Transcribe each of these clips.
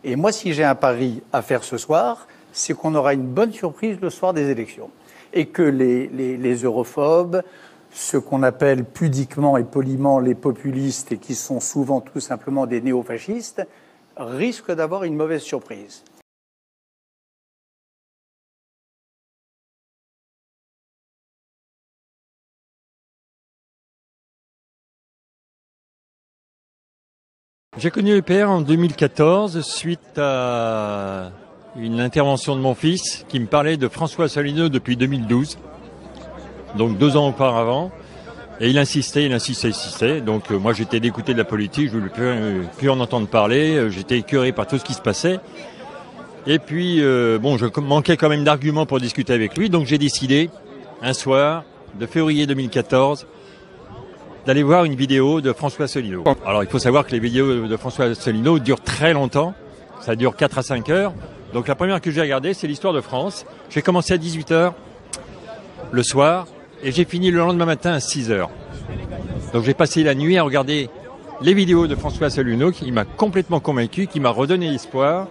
Et moi, si j'ai un pari à faire ce soir, c'est qu'on aura une bonne surprise le soir des élections. Et que les europhobes, ce qu'on appelle pudiquement et poliment les populistes, et qui sont souvent tout simplement des néofascistes, risquent d'avoir une mauvaise surprise. J'ai connu l'UPR en 2014 suite à une intervention de mon fils qui me parlait de François Asselineau depuis 2012, donc 2 ans auparavant. Et il insistait. Donc moi j'étais dégoûté de la politique, je ne voulais plus en entendre parler, j'étais écœuré par tout ce qui se passait. Et puis je manquais quand même d'arguments pour discuter avec lui, donc j'ai décidé un soir de février 2014 d'aller voir une vidéo de François Asselineau. Alors il faut savoir que les vidéos de François Asselineau durent très longtemps, ça dure 4 à 5 heures. Donc la première que j'ai regardée, c'est l'histoire de France. J'ai commencé à 18h le soir et j'ai fini le lendemain matin à 6h. Donc j'ai passé la nuit à regarder les vidéos de François Asselineau qui m'a complètement convaincu, qui m'a redonné espoir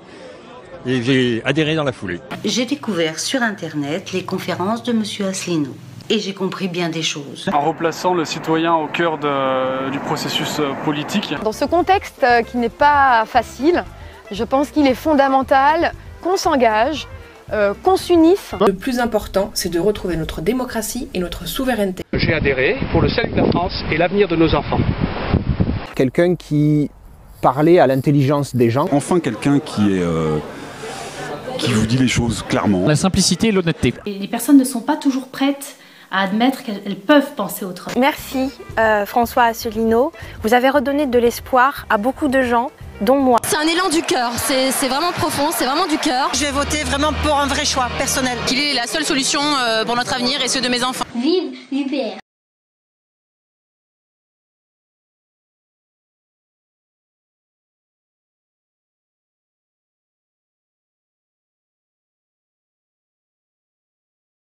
et j'ai adhéré dans la foulée. J'ai découvert sur Internet les conférences de M. Asselineau. Et j'ai compris bien des choses. En replaçant le citoyen au cœur du processus politique. Dans ce contexte qui n'est pas facile, je pense qu'il est fondamental qu'on s'engage, qu'on s'unisse. Le plus important, c'est de retrouver notre démocratie et notre souveraineté. J'ai adhéré pour le salut de la France et l'avenir de nos enfants. Quelqu'un qui parlait à l'intelligence des gens. Enfin quelqu'un qui vous dit les choses clairement. La simplicité et l'honnêteté. Les personnes ne sont pas toujours prêtes à admettre qu'elles peuvent penser autrement. Merci François Asselineau. Vous avez redonné de l'espoir à beaucoup de gens, dont moi. C'est un élan du cœur, c'est vraiment profond, c'est vraiment du cœur. Je vais voter vraiment pour un vrai choix personnel. Qu'il est la seule solution pour notre avenir et ceux de mes enfants. Vive l'UPR.